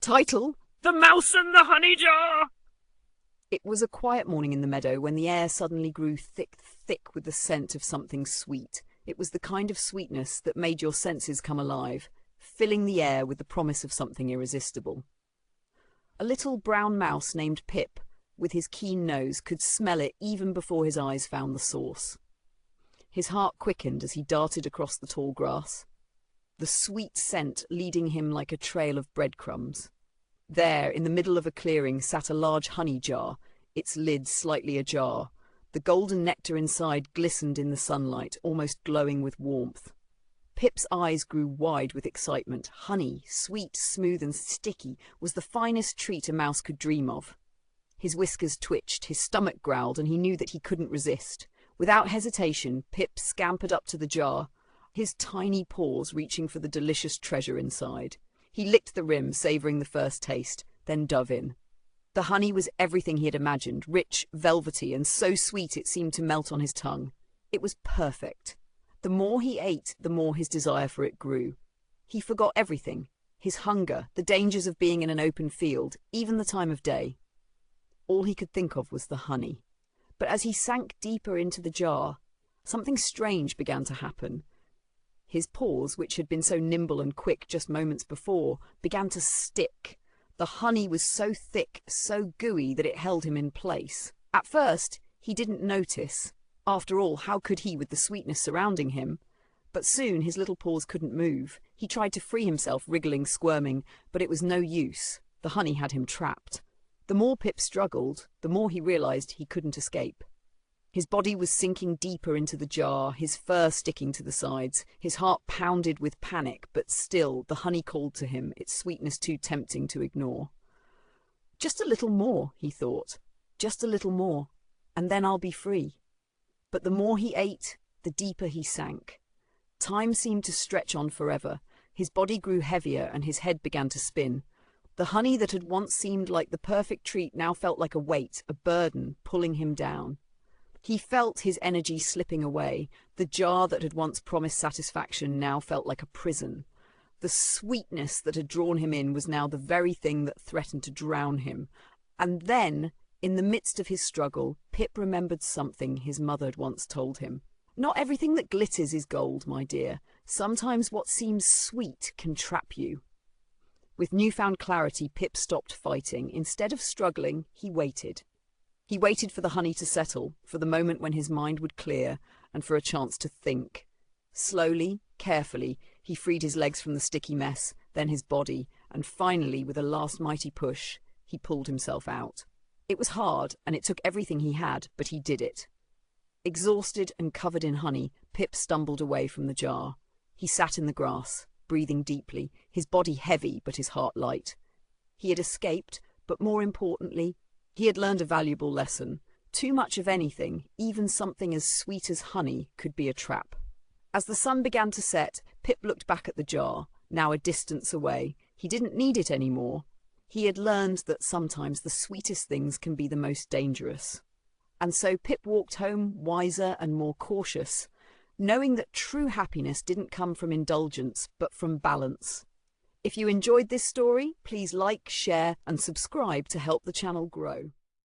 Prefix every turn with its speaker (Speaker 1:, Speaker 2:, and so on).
Speaker 1: Title:
Speaker 2: The Mouse and the Honey Jar!
Speaker 1: It was a quiet morning in the meadow when the air suddenly grew thick with the scent of something sweet. It was the kind of sweetness that made your senses come alive, filling the air with the promise of something irresistible. A little brown mouse named Pip, with his keen nose, could smell it even before his eyes found the source. His heart quickened as he darted across the tall grass, the sweet scent leading him like a trail of breadcrumbs. There, in the middle of a clearing, sat a large honey jar, its lid slightly ajar. The golden nectar inside glistened in the sunlight, almost glowing with warmth. Pip's eyes grew wide with excitement. Honey, sweet, smooth and sticky, was the finest treat a mouse could dream of. His whiskers twitched, his stomach growled, and he knew that he couldn't resist. Without hesitation, Pip scampered up to the jar, his tiny paws reaching for the delicious treasure inside. He licked the rim, savouring the first taste, then dove in. The honey was everything he had imagined, rich, velvety, and so sweet it seemed to melt on his tongue. It was perfect. The more he ate, the more his desire for it grew. He forgot everything, his hunger, the dangers of being in an open field, even the time of day. All he could think of was the honey. But as he sank deeper into the jar, something strange began to happen. His paws, which had been so nimble and quick just moments before, began to stick. The honey was so thick, so gooey, that it held him in place. At first, he didn't notice. After all, how could he with the sweetness surrounding him? But soon his little paws couldn't move. He tried to free himself, wriggling, squirming, but it was no use. The honey had him trapped. The more Pip struggled, the more he realized he couldn't escape. His body was sinking deeper into the jar, his fur sticking to the sides. His heart pounded with panic, but still the honey called to him, its sweetness too tempting to ignore. Just a little more, he thought. Just a little more, and then I'll be free. But the more he ate, the deeper he sank. Time seemed to stretch on forever. His body grew heavier and his head began to spin. The honey that had once seemed like the perfect treat now felt like a weight, a burden, pulling him down. He felt his energy slipping away. The jar that had once promised satisfaction now felt like a prison. The sweetness that had drawn him in was now the very thing that threatened to drown him. And then, in the midst of his struggle, Pip remembered something his mother had once told him. Not everything that glitters is gold, my dear. Sometimes what seems sweet can trap you. With newfound clarity, Pip stopped fighting. Instead of struggling, he waited. He waited for the honey to settle, for the moment when his mind would clear, and for a chance to think. Slowly, carefully, he freed his legs from the sticky mess, then his body, and finally, with a last mighty push, he pulled himself out. It was hard, and it took everything he had, but he did it. Exhausted and covered in honey, Pip stumbled away from the jar. He sat in the grass, breathing deeply, his body heavy but his heart light. He had escaped, but more importantly, he had learned a valuable lesson. Too much of anything, even something as sweet as honey, could be a trap. As the sun began to set, Pip looked back at the jar, now a distance away. He didn't need it anymore. He had learned that sometimes the sweetest things can be the most dangerous. And so Pip walked home wiser and more cautious, knowing that true happiness didn't come from indulgence, but from balance. If you enjoyed this story, please like, share, and subscribe to help the channel grow.